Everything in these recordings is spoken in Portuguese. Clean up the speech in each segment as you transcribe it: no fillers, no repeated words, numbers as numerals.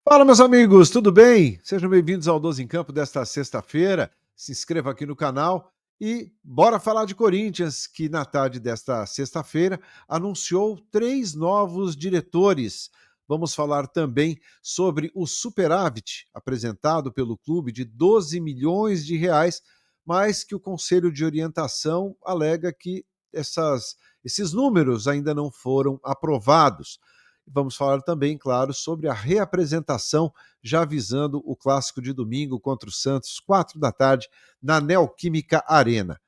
Fala, meus amigos, tudo bem? Sejam bem-vindos ao 12 em Campo desta sexta-feira. Se inscreva aqui no canal e bora falar de Corinthians, que na tarde desta sexta-feira anunciou 3 novos diretores. Vamos falar também sobre o superávit apresentado pelo clube de 12 milhões de reais, mas que o Conselho de Orientação alega que esses números ainda não foram aprovados. Vamos falar também, claro, sobre a reapresentação, já visando o clássico de domingo contra o Santos, 4 da tarde, na Neoquímica Arena.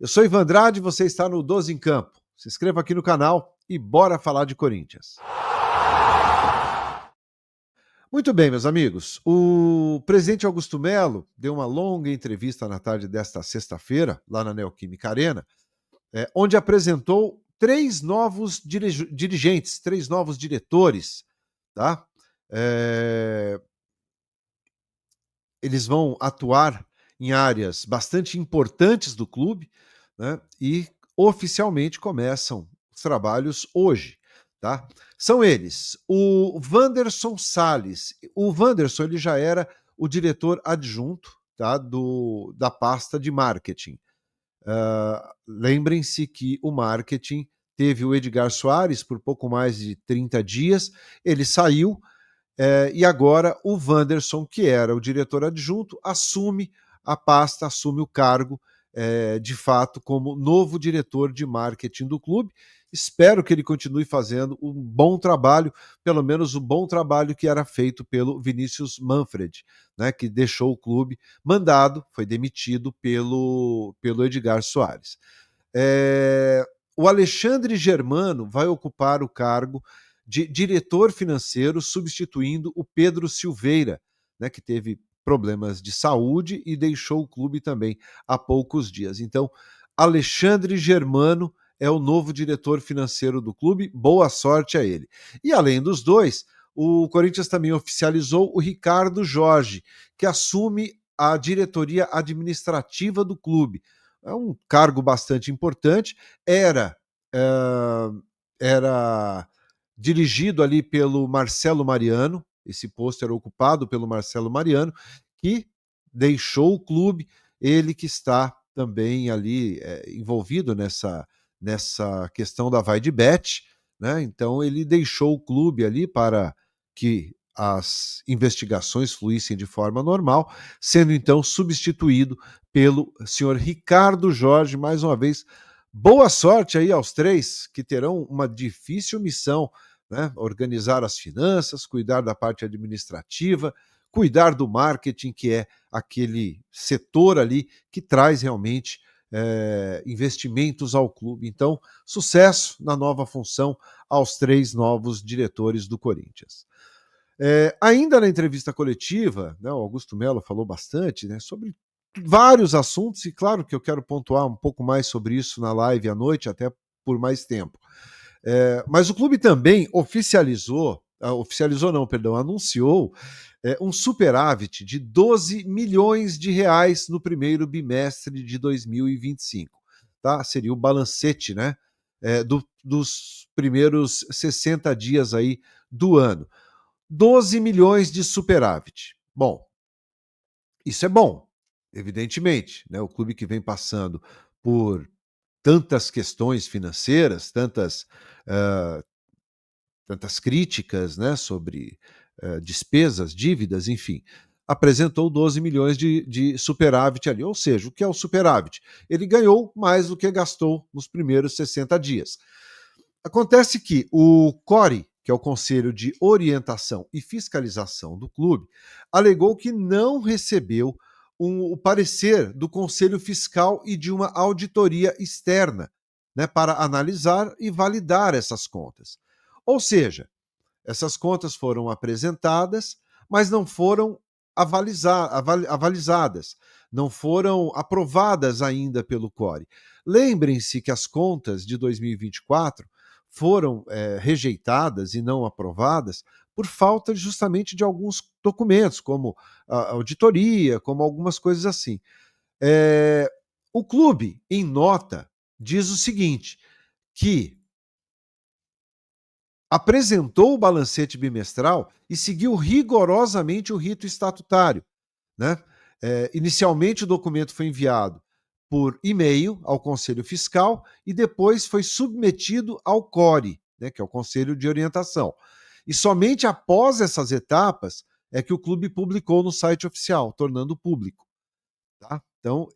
Eu sou Ivan Andrade, você está no 12 em Campo. Se inscreva aqui no canal e bora falar de Corinthians. Muito bem, meus amigos. O presidente Augusto Melo deu uma longa entrevista na tarde desta sexta-feira, lá na Neoquímica Arena, onde apresentou 3 novos dirigentes, 3 novos diretores, tá? Eles vão atuar em áreas bastante importantes do clube, né? E oficialmente começam os trabalhos hoje, tá? São eles, o Wanderson Salles. O Wanderson, ele já era o diretor adjunto, tá? Da pasta de marketing. Lembrem-se que o marketing teve o Edgar Soares por pouco mais de 30 dias, ele saiu, e agora o Wanderson, que era o diretor adjunto, assume a pasta, assume o cargo, de fato, como novo diretor de marketing do clube. Espero que ele continue fazendo um bom trabalho, pelo menos o bom trabalho que era feito pelo Vinícius Manfred, né, que deixou o clube mandado, foi demitido pelo Edgar Soares. O Alexandre Germano vai ocupar o cargo de diretor financeiro, substituindo o Pedro Silveira, né, que teve problemas de saúde e deixou o clube também há poucos dias. Então, Alexandre Germano é o novo diretor financeiro do clube, boa sorte a ele. E além dos dois, o Corinthians também oficializou o Ricardo Jorge, que assume a diretoria administrativa do clube. É um cargo bastante importante, era dirigido ali pelo Marcelo Mariano, esse posto era ocupado pelo Marcelo Mariano, que deixou o clube, ele que está também ali envolvido nessa questão da Vai de Bet, né? Então ele deixou o clube ali para que as investigações fluíssem de forma normal, sendo então substituído pelo senhor Ricardo Jorge, mais uma vez. Boa sorte aí aos 3 que terão uma difícil missão, né? Organizar as finanças, cuidar da parte administrativa, cuidar do marketing, que é aquele setor ali que traz realmente investimentos ao clube. Então, sucesso na nova função aos 3 novos diretores do Corinthians. Ainda na entrevista coletiva, né, o Augusto Melo falou bastante, né, sobre vários assuntos, e claro que eu quero pontuar um pouco mais sobre isso na live à noite, até por mais tempo. Mas o clube também anunciou um superávit de 12 milhões de reais no primeiro bimestre de 2025. Tá? Seria o balancete, né, dos primeiros 60 dias aí do ano. 12 milhões de superávit. Bom, isso é bom, evidentemente, né? O clube que vem passando por tantas questões financeiras, tantas críticas, né, sobre despesas, dívidas, enfim, apresentou 12 milhões de superávit ali. Ou seja, o que é o superávit? Ele ganhou mais do que gastou nos primeiros 60 dias. Acontece que o CORE, que é o Conselho de Orientação e Fiscalização do clube, alegou que não recebeu o parecer do Conselho Fiscal e de uma auditoria externa, né, para analisar e validar essas contas. Ou seja, essas contas foram apresentadas, mas não foram avalizadas, não foram aprovadas ainda pelo CORE. Lembrem-se que as contas de 2024 foram rejeitadas e não aprovadas por falta justamente de alguns documentos, como a auditoria, como algumas coisas assim. É, o clube, em nota, diz o seguinte, que apresentou o balancete bimestral e seguiu rigorosamente o rito estatutário, né? Inicialmente, o documento foi enviado por e-mail ao Conselho Fiscal e depois foi submetido ao CORE, né, que é o Conselho de Orientação. E somente após essas etapas é que o clube publicou no site oficial, tornando público. Tá? Então,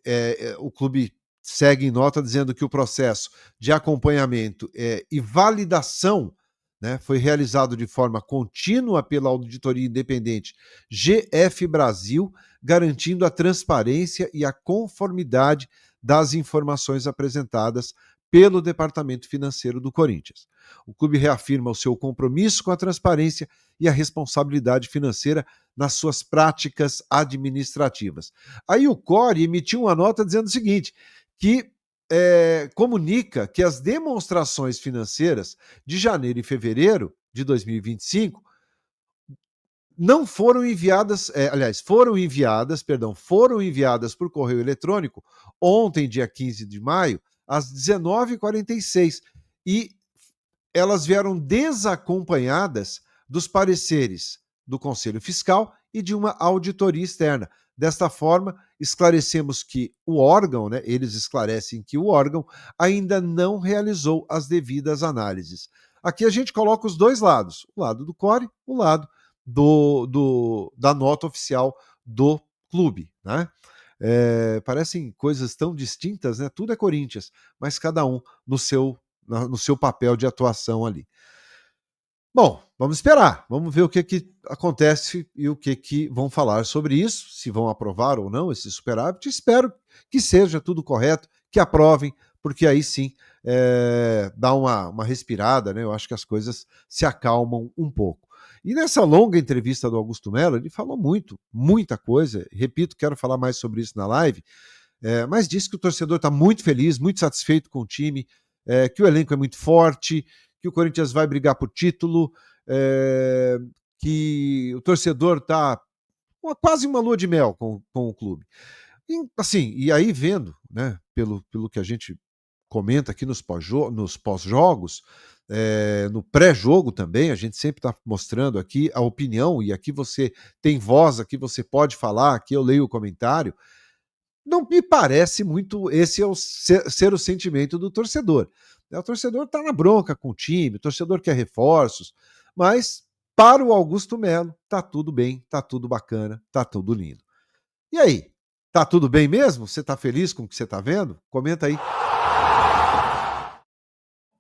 o clube segue em nota dizendo que o processo de acompanhamento e validação, né, foi realizado de forma contínua pela auditoria independente GF Brasil, garantindo a transparência e a conformidade das informações apresentadas pelo Departamento Financeiro do Corinthians. O clube reafirma o seu compromisso com a transparência e a responsabilidade financeira nas suas práticas administrativas. Aí o CORE emitiu uma nota dizendo o seguinte, que comunica que as demonstrações financeiras de janeiro e fevereiro de 2025 não foram enviadas, foram enviadas por correio eletrônico ontem, dia 15 de maio, às 19h46, e elas vieram desacompanhadas dos pareceres do Conselho Fiscal e de uma auditoria externa. Desta forma, esclarecemos que o órgão, né, eles esclarecem que o órgão ainda não realizou as devidas análises. Aqui a gente coloca os dois lados, o lado do CORE, o lado da nota oficial do clube, né? Parecem coisas tão distintas, né? Tudo é Corinthians, mas cada um no seu papel de atuação ali. Bom, vamos esperar, vamos ver o que acontece e o que vão falar sobre isso, se vão aprovar ou não esse superávit. Espero que seja tudo correto, que aprovem, porque aí sim dá uma respirada, né? Eu acho que as coisas se acalmam um pouco. E nessa longa entrevista do Augusto Mello, ele falou muita coisa. Repito, quero falar mais sobre isso na live, mas disse que o torcedor está muito feliz, muito satisfeito com o time, que o elenco é muito forte, que o Corinthians vai brigar por título, que o torcedor está quase uma lua de mel com o clube. E, assim, e aí vendo, né, pelo que a gente comenta aqui nos pós-jogos, no pré-jogo também, a gente sempre está mostrando aqui a opinião, e aqui você tem voz, aqui você pode falar, aqui eu leio o comentário. Não me parece muito esse ser o sentimento do torcedor. O torcedor está na bronca com o time, o torcedor quer reforços, mas para o Augusto Mello tá tudo bem, tá tudo bacana, tá tudo lindo. E aí, tá tudo bem mesmo? Você tá feliz com o que você tá vendo? Comenta aí.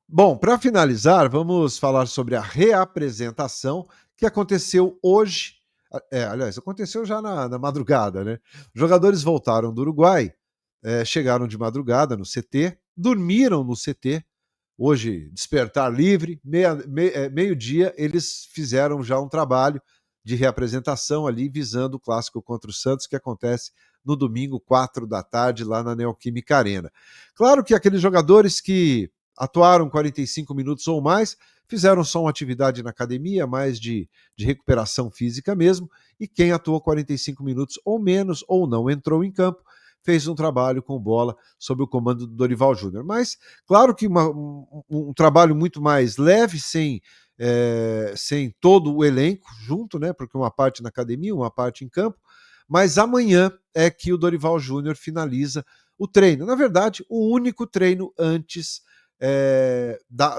Bom, para finalizar, vamos falar sobre a reapresentação que aconteceu hoje. Aliás, aconteceu já na madrugada, né? Os jogadores voltaram do Uruguai, chegaram de madrugada no CT, dormiram no CT. Hoje, despertar livre, meio-dia, eles fizeram já um trabalho de reapresentação ali, visando o clássico contra o Santos, que acontece no domingo, 4 da tarde, lá na Neoquímica Arena. Claro que aqueles jogadores que atuaram 45 minutos ou mais, fizeram só uma atividade na academia, mais de recuperação física mesmo, e quem atuou 45 minutos ou menos, ou não entrou em campo, fez um trabalho com bola sob o comando do Dorival Júnior. Mas, claro que um trabalho muito mais leve, sem todo o elenco junto, né? Porque uma parte na academia, uma parte em campo, mas amanhã é que o Dorival Júnior finaliza o treino. Na verdade, o único treino antes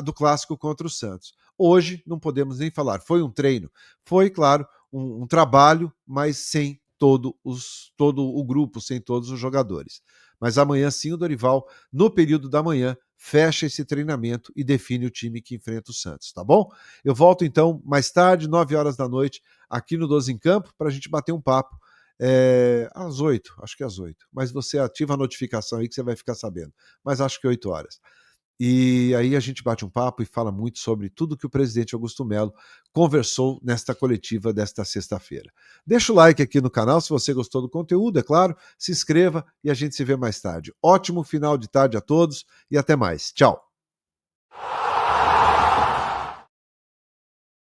do clássico contra o Santos. Hoje não podemos nem falar, foi um treino, foi, claro, um trabalho, mas sem todo o grupo, sem todos os jogadores. Mas amanhã sim o Dorival, no período da manhã, fecha esse treinamento e define o time que enfrenta o Santos, tá bom? Eu volto então mais tarde, 9 horas da noite, aqui no 12 em Campo, para a gente bater um papo às 8, acho que às 8. Mas você ativa a notificação aí que você vai ficar sabendo. Mas acho que 8 horas. E aí a gente bate um papo e fala muito sobre tudo que o presidente Augusto Mello conversou nesta coletiva desta sexta-feira. Deixa o like aqui no canal se você gostou do conteúdo, é claro, se inscreva e a gente se vê mais tarde. Ótimo final de tarde a todos e até mais. Tchau.